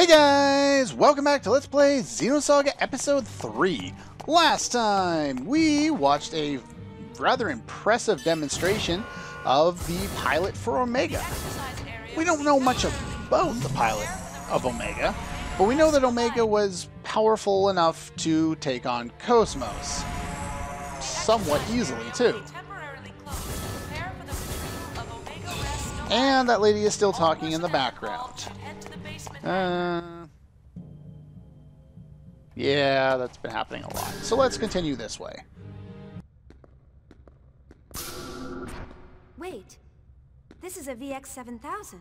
Hey guys! Welcome back to Let's Play Xenosaga Episode 3. Last time, we watched a rather impressive demonstration of the pilot for Omega. We don't know much about the pilot of Omega, but we know that Omega was powerful enough to take on KO-S-MOS. Somewhat easily, too. And that lady is still talking in the background. Yeah, that's been happening a lot. So let's continue this way. Wait, this is a VX-7000.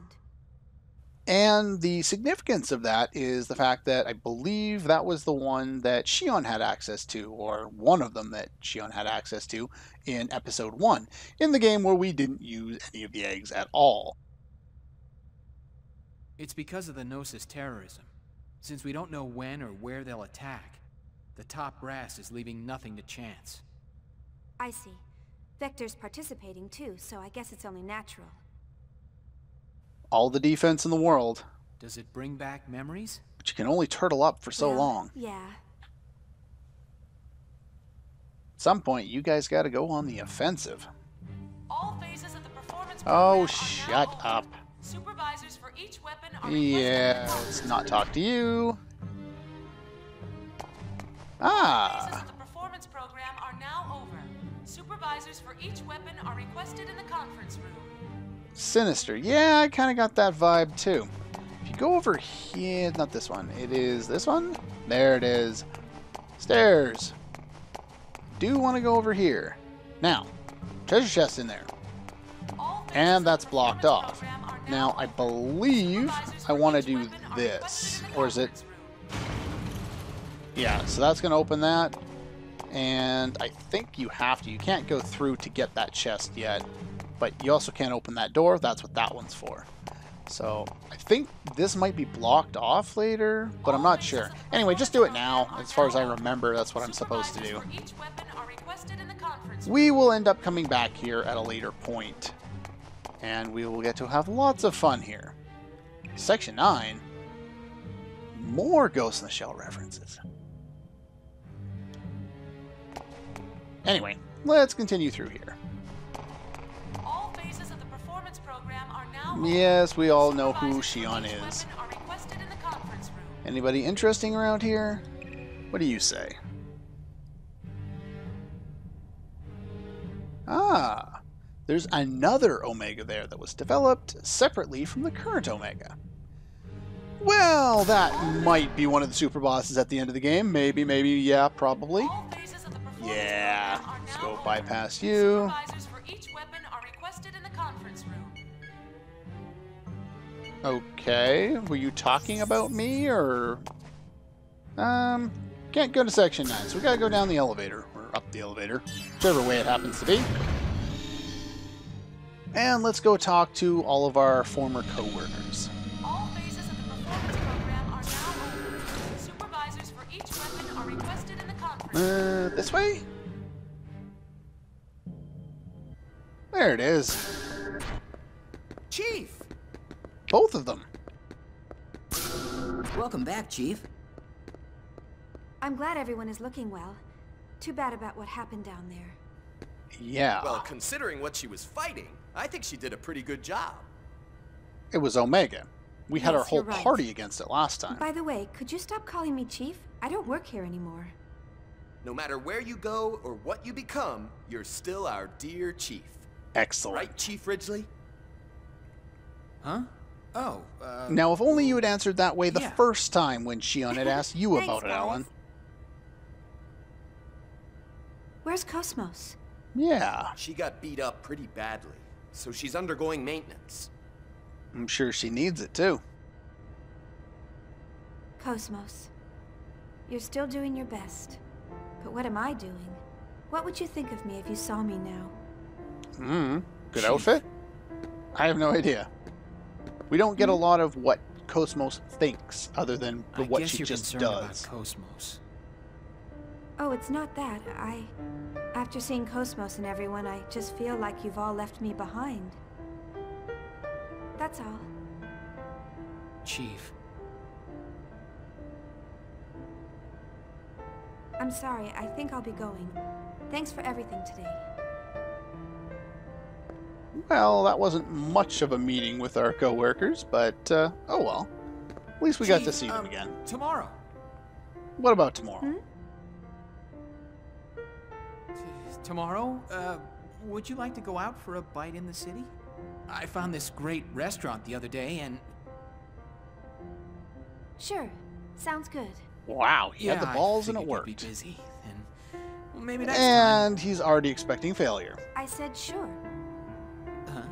And the significance of that is the fact that I believe that was the one that Shion had access to, or one of them that Shion had access to in Episode 1, in the game where we didn't use any of the eggs at all. It's because of the Gnosis terrorism. Since we don't know when or where they'll attack, the top brass is leaving nothing to chance. I see. Vector's participating too, so I guess it's only natural. All the defense in the world. Does it bring back memories? But you can only turtle up for so long. Yeah. At some point, you guys gotta go on the offensive. All phases of the performance Oh, program shut are now up. over. Supervisors for each weapon are Yeah, requested let's in the not talk to you. All phases Ah, of the performance program are now over. Supervisors for each weapon are requested in the conference room. sinister. Yeah, I kind of got that vibe too. If you go over here, not this one, it is this one. There it is. Stairs. Do want to go over here. Now, treasure chest in there. All phases And of the that's blocked performance off. program are Now, I over. believe Supervisors I for want to each do weapon are this. requested in the Or is it? conference room. Yeah, so that's going to open that. And I think you have to. You can't go through to get that chest yet. But you also can't open that door. That's what that one's for. So I think this might be blocked off later, but I'm not sure. Anyway, just do it now. As far as I remember, that's what I'm supposed to do. Supervisors for each weapon are requested in the conference room. We will end up coming back here at a later point. And we will get to have lots of fun here. Section 9. More Ghost in the Shell references. Anyway, let's continue through here. All phases of the performance program are now over. Yes, we all know who Supervisors for Shion each is. weapon are requested in the conference room. Anybody interesting around here? What do you say? Ah, there's another Omega there that was developed separately from the current Omega. Well, that might be one of the super bosses at the end of the game. Maybe, yeah, probably. All phases of the performance Yeah, program are let's now go over. bypass you. Supervisors for each weapon are requested in the conference room. Okay, were you talking about me, or... can't go to section 9, so we gotta go down the elevator, or up the elevator, whichever way it happens to be. And let's go talk to all of our former co-workers. All phases of the performance program are now over. Supervisors for each weapon are requested in the conference room. This way? There it is. Chief! Both of them. Welcome back, Chief. I'm glad everyone is looking well. Too bad about what happened down there. Yeah, Well, considering what she was fighting, I think she did a pretty good job. it was Omega. We had our Yes, whole you're right. party against it last time. By the way, could you stop calling me Chief? I don't work here anymore. No matter where you go or what you become, you're still our dear chief. Excellent. Right, Chief Ridgely? Huh? Oh, Now, if only you had answered that way the Yeah. first time when Shion had asked you Thanks, about it, guys. Alan. Where's KO-S-MOS? Yeah, She got beat up pretty badly, so she's undergoing maintenance. I'm sure she needs it too. KO-S-MOS. You're still doing your best. But what am I doing? What would you think of me if you saw me now? Good Chief. outfit? I have no idea. We don't get a lot of what KO-S-MOS thinks, other than I what guess she you're just concerned does. about KO-S-MOS. Oh, it's not that. After seeing KO-S-MOS and everyone, I just feel like you've all left me behind. That's all. Chief, I'm sorry, I think I'll be going. Thanks for everything today. Well, that wasn't much of a meeting with our co-workers, but, oh well. At least we got to see them again. Tomorrow. What about tomorrow? Hmm? Tomorrow, would you like to go out for a bite in the city? I found this great restaurant the other day, and... Sure. Sounds good. Wow, he had the balls and it You'd worked. be busy, and well, maybe next And he's already expecting failure. I said sure. time.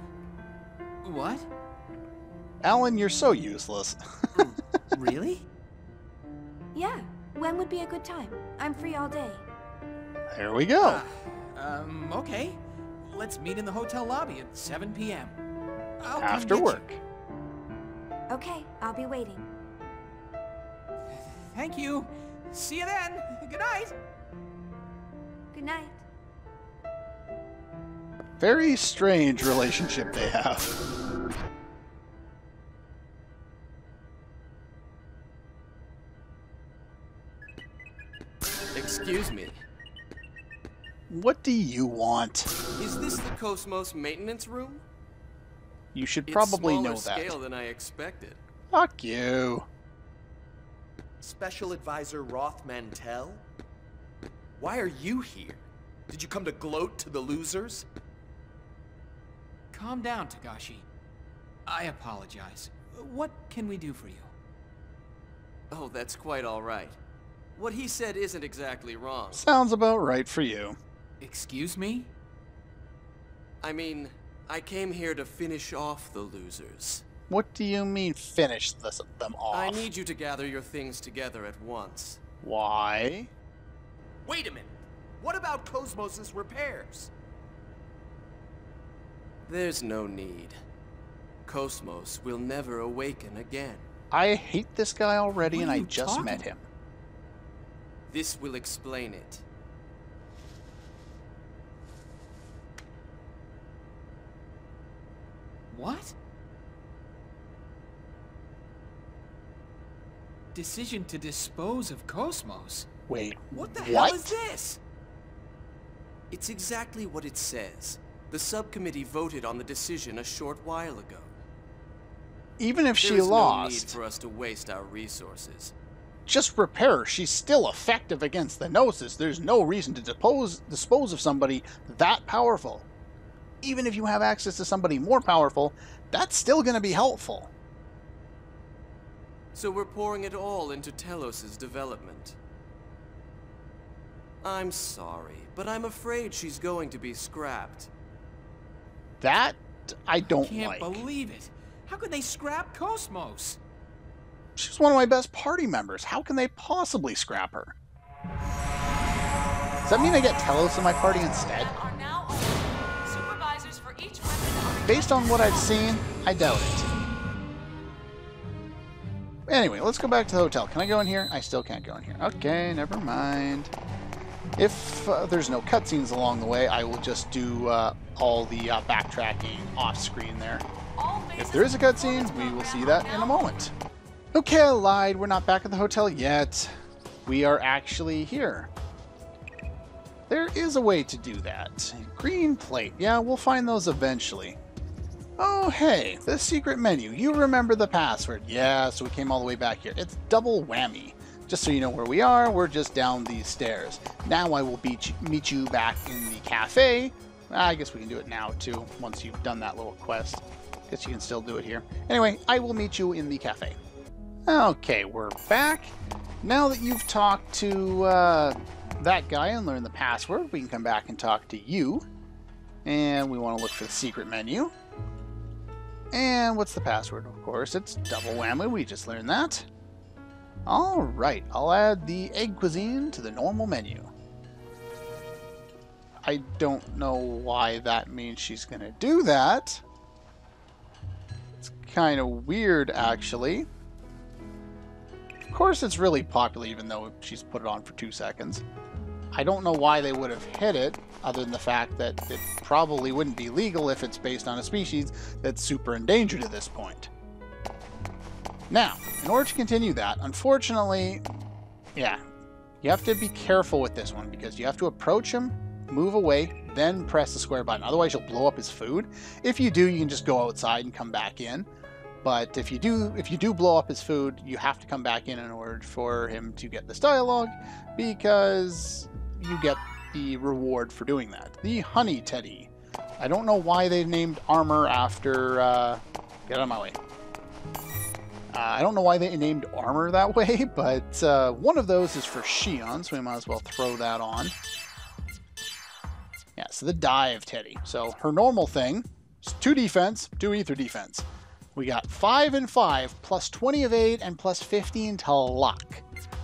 What? Alan, you're so useless. Really? Yeah. When would be a good time? I'm free all day. There we go. Okay. Let's meet in the hotel lobby at 7 p.m. I'll come After get work. you. Okay, I'll be waiting. Thank you. See you then. Good night. Good night. Very strange relationship they have. Excuse me. What do you want? Is this the KOS-MOS maintenance room? You should probably know It's smaller that. scale than I expected. Fuck you. Special Advisor Roth Mantell? Why are you here? Did you come to gloat to the losers? Calm down, Tagashi. I apologize. What can we do for you? Oh, that's quite all right. What he said isn't exactly wrong. Sounds about right for you. Excuse me? I mean, I came here to finish off the losers. What do you mean finish them off? I need you to gather your things together at once. Why? Wait a minute! What about KOS-MOS's repairs? There's no need. KOS-MOS will never awaken again. I hate this guy already What and are I you just talking met him. This will explain it. What? Decision to dispose of KOS-MOS? Wait, What the what? hell is this? It's exactly what it says. The subcommittee voted on the decision a short while ago. Even if she There is no need lost, for us to waste our resources. just repair her. She's still effective against the Gnosis. There's no reason to dispose of somebody that powerful. Even if you have access to somebody more powerful, that's still going to be helpful. So we're pouring it all into Telos's development. I'm sorry, but I'm afraid she's going to be scrapped. That I don't Can't like. believe it. How could they scrap KOS-MOS? She's one of my best party members. How can they possibly scrap her? Does that mean I get Telos in my party instead? Are now open. Supervisors for each weapon are Based on what I've seen, I doubt it. Anyway, let's go back to the hotel. Can I go in here? I still can't go in here. Okay, never mind. If there's no cutscenes along the way, I will just do all the backtracking off-screen there. all If phases there is a of the cutscene, performance we will program see that are in now a moment. Okay, I lied. We're not back at the hotel yet. We are actually here. There is a way to do that. Green plate. Yeah, we'll find those eventually. Oh, hey, the secret menu. You remember the password. Yeah, so we came all the way back here. It's double whammy. Just so you know where we are, we're just down these stairs. Now I will meet you back in the cafe. I guess we can do it now, too, once you've done that little quest. Guess you can still do it here. Anyway, I will meet you in the cafe. Okay, we're back. Now that you've talked to that guy and learned the password, we can come back and talk to you. And we want to look for the secret menu. And what's the password? Of course, it's double whammy. We just learned that. Alright, I'll add the egg cuisine to the normal menu. I don't know why that means she's going to do that. It's kind of weird, actually. Of course, it's really popular, even though she's put it on for 2 seconds. I don't know why they would have hit it, other than the fact that it probably wouldn't be legal if it's based on a species that's super endangered at this point. Now, in order to continue that, unfortunately, yeah, You have to be careful with this one because you have to approach him, move away, then press the square button. Otherwise, you'll blow up his food. If you do, you can just go outside and come back in. But if you do blow up his food, you have to come back in order for him to get this dialogue, because you get the reward for doing that. The Honey Teddy. I don't know why they named armor after... get out of my way. I don't know why they named armor that way, but one of those is for Shion, so we might as well throw that on. Yeah, so the Dive Teddy. So her normal thing is 2 defense, 2 ether defense. We got 5 and 5, plus 20 evade, and plus 15 to luck.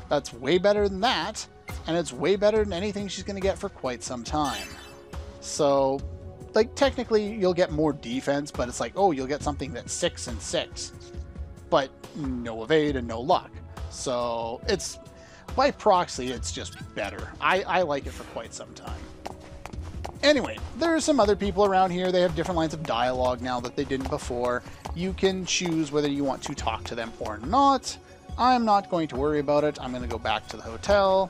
That's way better than that, and it's way better than anything she's going to get for quite some time. So, like, technically you'll get more defense, but it's like, oh, you'll get something that's 6 and 6. But no evade and no luck. So it's, by proxy, it's just better. I like it for quite some time. Anyway, there are some other people around here. They have different lines of dialogue now that they didn't before. You can choose whether you want to talk to them or not. I'm not going to worry about it. I'm going to go back to the hotel.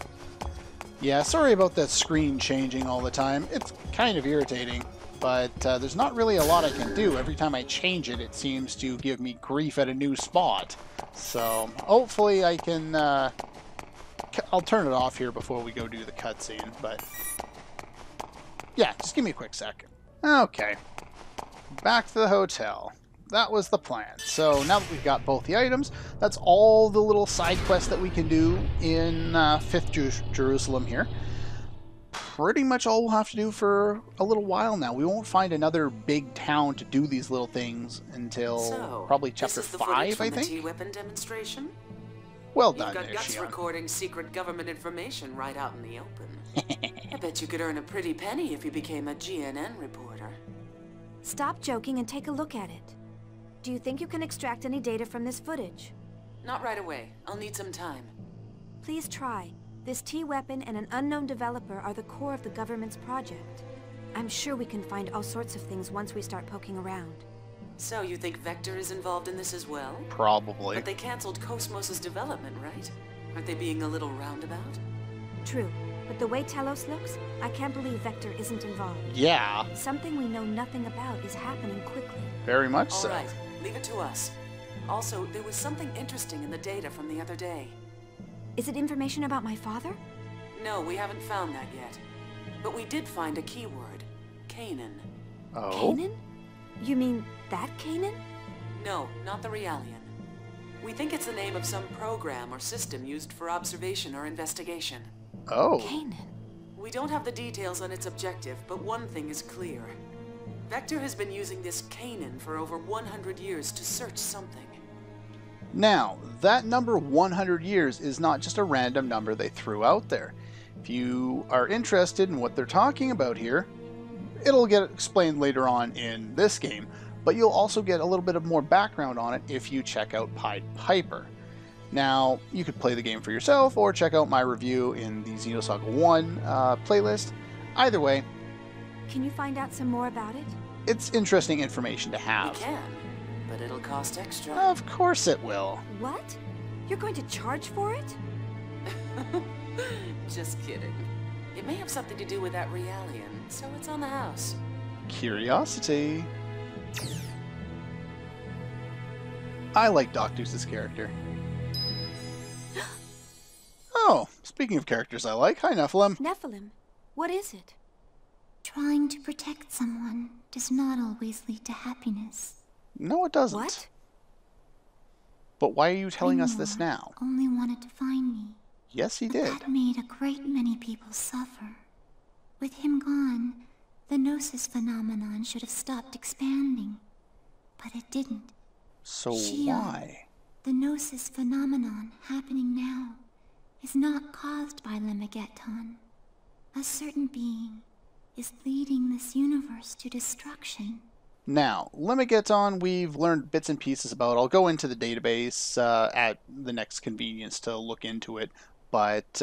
Yeah, sorry about that screen changing all the time. It's kind of irritating. But there's not really a lot I can do. Every time I change it, it seems to give me grief at a new spot. So hopefully I can... I'll turn it off here before we go do the cutscene, but... yeah, just give me a quick second. Okay. Back to the hotel. That was the plan. So now that we've got both the items, that's all the little side quests that we can do in 5th Jerusalem here. Pretty much all we'll have to do for a little while now. We won't find another big town to do these little things until probably chapter 5, I think. T-weapon demonstration? Well done, You've got guts recording secret government information right out in the open. I bet you could earn a pretty penny if you became a GNN reporter. Stop joking and take a look at it. Do you think you can extract any data from this footage? Not right away. I'll need some time. Please try. This T-weapon and an unknown developer are the core of the government's project. I'm sure we can find all sorts of things once we start poking around. So you think Vector is involved in this as well? Probably. But they canceled KOS-MOS's development, right? Aren't they being a little roundabout? True, but the way Telos looks, I can't believe Vector isn't involved. Yeah. Something we know nothing about is happening quickly. Very much so. All right, leave it to us. Also, there was something interesting in the data from the other day. Is it information about my father? No, we haven't found that yet. But we did find a keyword. Canaan. Oh? Canaan? You mean that Canaan? No, not the Realian. We think it's the name of some program or system used for observation or investigation. Oh. Canaan. We don't have the details on its objective, but one thing is clear. Vector has been using this Canaan for over 100 years to search something. Now, that number 100 years is not just a random number they threw out there. If you are interested in what they're talking about here, it'll get explained later on in this game, but you'll also get a little bit of more background on it if you check out Pied Piper. Now, you could play the game for yourself or check out my review in the Xenosaga 1 playlist. Either way, can you find out some more about it? It's interesting information to have. We can, but it'll cost extra. Of course it will. What? You're going to charge for it? Just kidding. It may have something to do with that Realian, so it's on the house. Curiosity. I like Doc Deuce's character. Oh, speaking of characters I like, hi Nephilim. Nephilim, what is it? Trying to protect someone does not always lead to happiness. No, it doesn't. What? But why are you telling us this Grimoire now? Only wanted to find me. Yes, he But did. that made a great many people suffer. With him gone, the Gnosis phenomenon should have stopped expanding. But it didn't. So Shion, why? The Gnosis phenomenon happening now is not caused by Lemegeton. A certain being is leading this universe to destruction. Now, Lemegeton we've learned bits and pieces about. I'll go into the database at the next convenience to look into it. But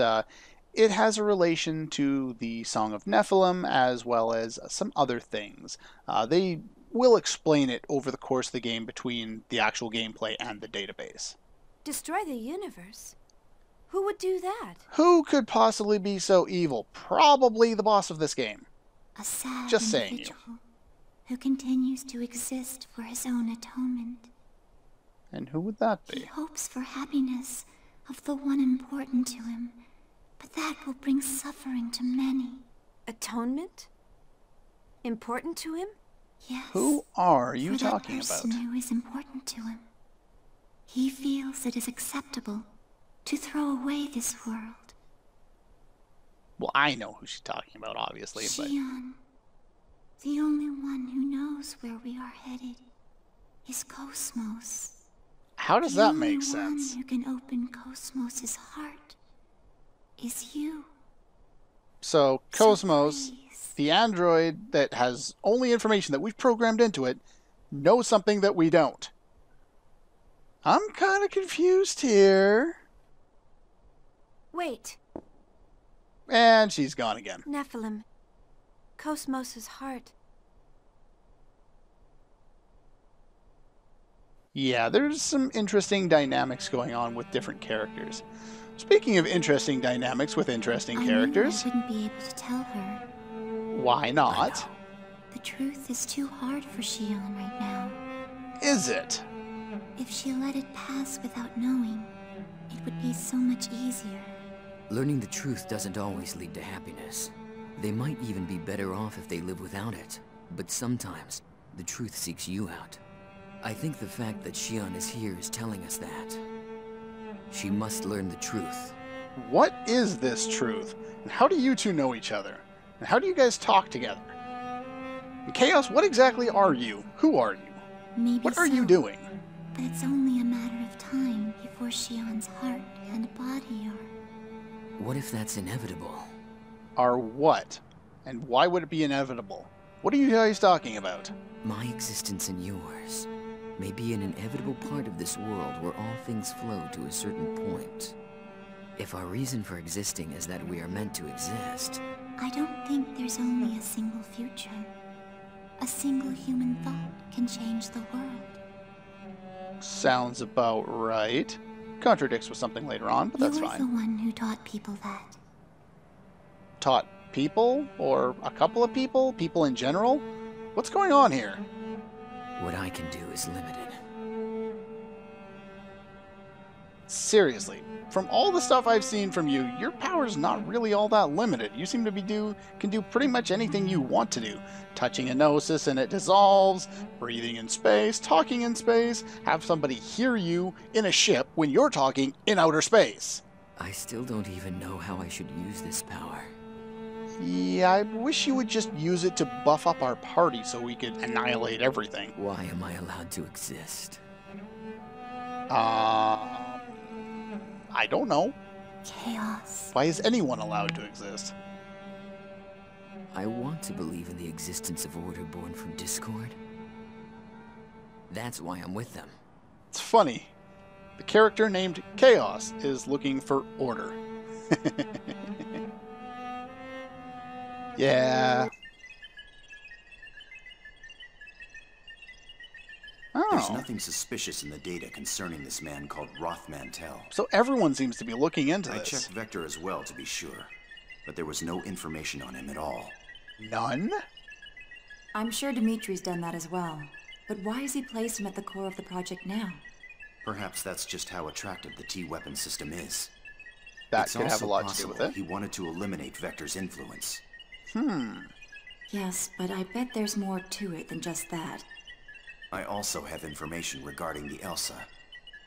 it has a relation to the Song of Nephilim as well as some other things. They will explain it over the course of the game between the actual gameplay and the database. Destroy the universe? Who would do that? Who could possibly be so evil? Probably the boss of this game. A sad Just saying individual who continues to exist for his own atonement. And who would that He be? hopes for happiness of the one important to him, but that will bring suffering to many. Atonement? Important to him? Yes. Who are you for that talking person about? who is important to him. He feels it is acceptable to throw away this world. Well, I know who she's talking about, obviously, but Xion, the only one who knows where we are headed, is KOS-MOS. how does that make sense? The only one who can open KOS-MOS's heart is you. So, KOS-MOS, please, the android that has only information that we've programmed into it, knows something that we don't. I'm kind of confused here. Wait, And she's gone again. Nephilim. KOS-MOS's heart. Yeah, there's some interesting dynamics going on with different characters. Speaking of interesting dynamics with interesting characters, I knew I wouldn't be able to tell her. why not? The truth is too hard for Xion right now. Is it? If she let it pass without knowing, it would be so much easier. Learning the truth doesn't always lead to happiness. They might even be better off if they live without it. But sometimes, the truth seeks you out. I think the fact that Xion is here is telling us that. She must learn the truth. What is this truth? And how do you two know each other? And how do you guys talk together? And Chaos, what exactly are you? Who are you? Maybe What are so, you doing? But it's only a matter of time before Xion's heart and body are... What if that's inevitable? Are what? And why would it be inevitable? What are you guys talking about? My existence and yours may be an inevitable part of this world where all things flow to a certain point. If our reason for existing is that we are meant to exist, I don't think there's only a single future. A single human thought can change the world. Sounds about right. Contradicts with something later on, but that's You were fine. the one who taught people that. Taught people? Or a couple of people? People in general? What's going on here? what I can do is limited. Seriously, from all the stuff I've seen from you, your power's not really all that limited. You seem to can do pretty much anything you want to do. Touching a gnosis and it dissolves, breathing in space, talking in space, have somebody hear you in a ship when you're talking in outer space. I still don't even know how I should use this power. Yeah, I wish you would just use it to buff up our party so we could annihilate everything. Why am I allowed to exist? I don't know. Chaos. Why is anyone allowed to exist? I want to believe in the existence of order born from discord. That's why I'm with them. It's funny. The character named Chaos is looking for order. Yeah. There's Oh. nothing suspicious in the data concerning this man called Roth Mantell. So everyone seems to be looking into I this. checked Vector as well to be sure, but there was no information on him at all. None? I'm sure Dimitri's done that as well. But why has he placed him at the core of the project now? Perhaps that's just how attractive the T-weapon system is. That It's could have a also lot to do possible with it. he wanted to eliminate Vector's influence. Yes, but I bet there's more to it than just that. I also have information regarding the Elsa.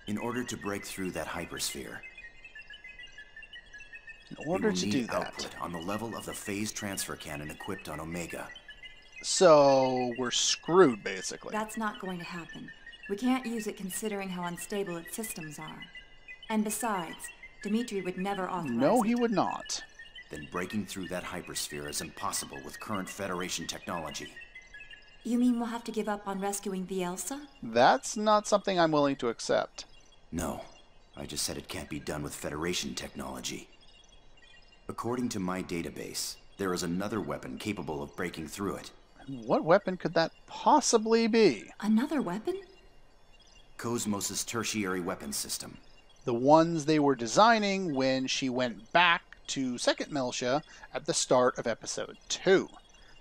In order to break through that hypersphere, In order we will to need do that. output on the level of the phase transfer cannon equipped on Omega. So we're screwed, basically. That's not going to happen. We can't use it considering how unstable its systems are. And besides, Dimitri would never authorize No, it. he would not. Then breaking through that hypersphere is impossible with current Federation technology. You mean we'll have to give up on rescuing the Elsa? That's not something I'm willing to accept. No, I just said it can't be done with Federation technology. According to my database, there is another weapon capable of breaking through it. What weapon could that possibly be? Another weapon? KOS-MOS's tertiary weapon system. The ones they were designing when she went back to Second Meltia at the start of episode 2.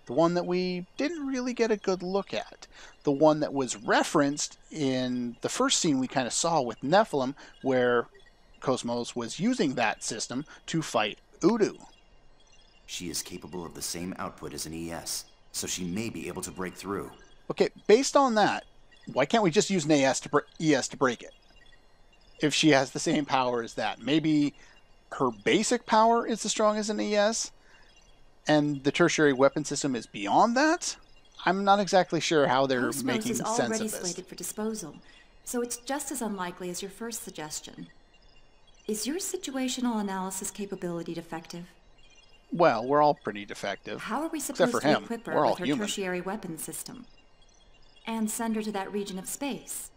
The one that we didn't really get a good look at. The one that was referenced in the first scene we kind of saw with Nephilim, where KOS-MOS was using that system to fight Udu. She is capable of the same output as an ES, so she may be able to break through. Okay, based on that, why can't we just use an ES to break it? If she has the same power as that. Maybe her basic power is as strong as an ES, and the tertiary weapon system is beyond that? I'm not exactly sure how they're making sense of this. KOS-MOS is already slated for disposal, so it's just as unlikely as your first suggestion. Is your situational analysis capability defective? Well, we're all pretty defective. How are we supposed to equip her with her tertiary weapon system? And send her to that region of space?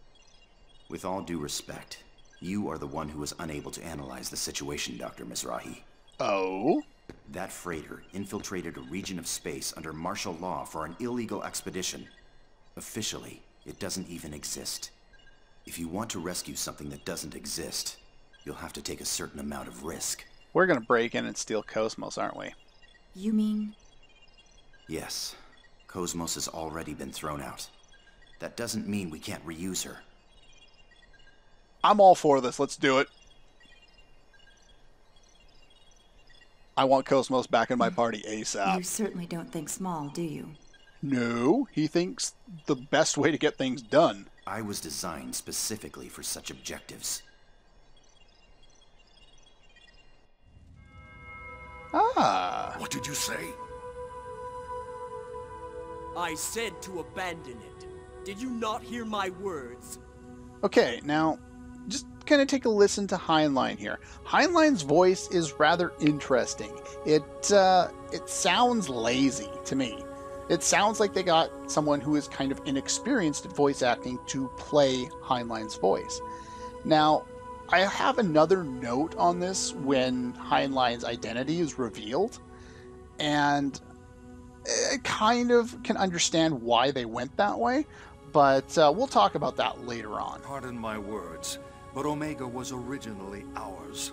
With all due respect, you are the one who was unable to analyze the situation, Dr. Mizrahi. Oh? That freighter infiltrated a region of space under martial law for an illegal expedition. Officially, it doesn't even exist. If you want to rescue something that doesn't exist, you'll have to take a certain amount of risk. We're gonna break in and steal KOS-MOS, aren't we? You mean? Yes. KOS-MOS has already been thrown out. That doesn't mean we can't reuse her. I'm all for this. Let's do it. I want KOS-MOS back in my party ASAP. You certainly don't think small, do you? No, he thinks the best way to get things done. I was designed specifically for such objectives. Ah. What did you say? I said to abandon it. Did you not hear my words? Okay, now, just kind of take a listen to Heinlein here. Heinlein's voice is rather interesting. It sounds lazy to me. It sounds like they got someone who is kind of inexperienced at voice acting to play Heinlein's voice. Now, I have another note on this when Heinlein's identity is revealed, and I kind of can understand why they went that way, but we'll talk about that later on. Pardon my words, but Omega was originally ours.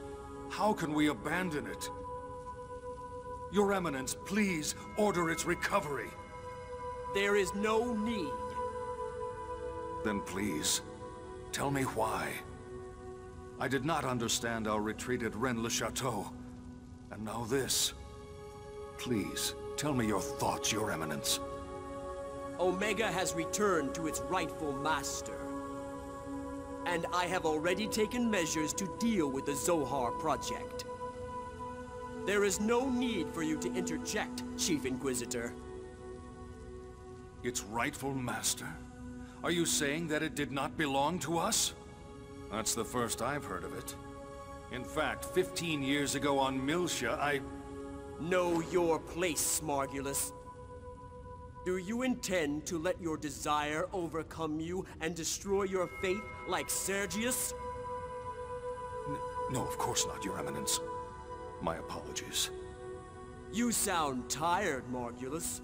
How can we abandon it? Your Eminence, please order its recovery. There is no need. Then please, tell me why. I did not understand our retreat at Rennes-le-Château, and now this. Please, tell me your thoughts, Your Eminence. Omega has returned to its rightful master. And I have already taken measures to deal with the Zohar project. There is no need for you to interject, Chief Inquisitor. Its rightful master? Are you saying that it did not belong to us? That's the first I've heard of it. In fact, 15 years ago on Miltia, I... Know your place, Margulis. Do you intend to let your desire overcome you and destroy your faith like Sergius? No, of course not, Your Eminence. My apologies. You sound tired, Margulis.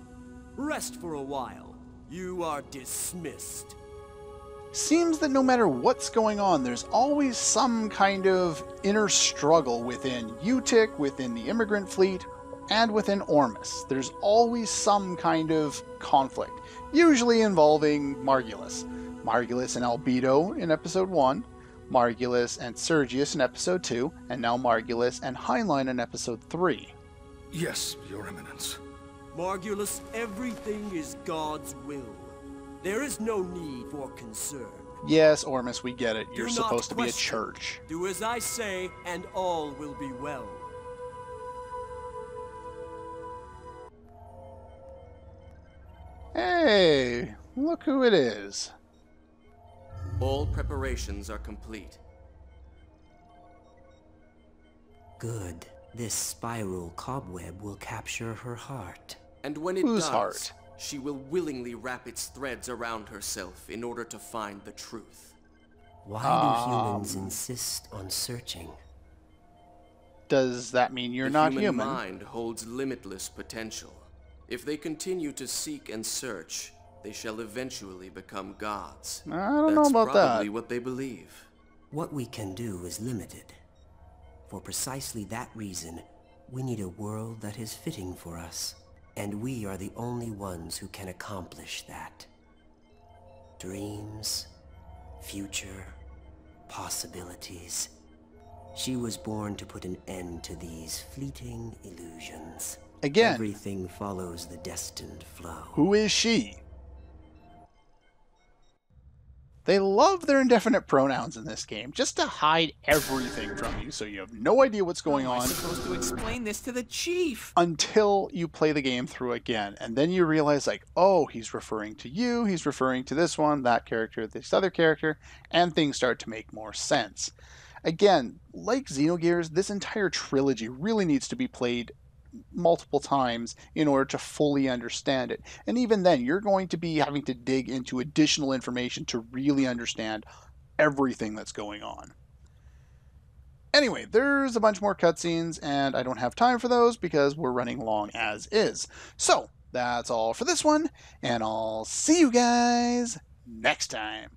Rest for a while. You are dismissed. Seems that no matter what's going on, there's always some kind of inner struggle within UTIC, within the immigrant fleet, and within Ormus. There's always some kind of conflict, usually involving Margulis. Margulis and Albedo in episode 1, Margulis and Sergius in episode 2, and now Margulis and Heinlein in episode 3. Yes, Your Eminence. Margulis, everything is God's will. There is no need for concern. Yes, Ormus, we get it. You're supposed to be a church. Do as I say, and all will be well. Hey, look who it is. All preparations are complete. Good. This spiral cobweb will capture her heart. And when it Whose does, heart? she will willingly wrap its threads around herself in order to find the truth. Why do humans insist on searching? Does that mean you're not human? The human mind holds limitless potential. If they continue to seek and search, they shall eventually become gods. I don't know about that. That's probably what they believe. What we can do is limited. For precisely that reason, we need a world that is fitting for us. And we are the only ones who can accomplish that. Dreams, future, possibilities. She was born to put an end to these fleeting illusions. Again, everything follows the destined flow. Who is she? They love their indefinite pronouns in this game, just to hide everything from you, so you have no idea what's going on. I'm supposed to explain this to the chief. Until you play the game through again, and then you realize, like, oh, he's referring to you, he's referring to this one, that character, this other character, and things start to make more sense. Again, like Xenogears, this entire trilogy really needs to be played multiple times in order to fully understand it. And even then, you're going to be having to dig into additional information to really understand everything that's going on. Anyway, there's a bunch more cutscenes, and I don't have time for those because we're running long as is. So, that's all for this one, and I'll see you guys next time.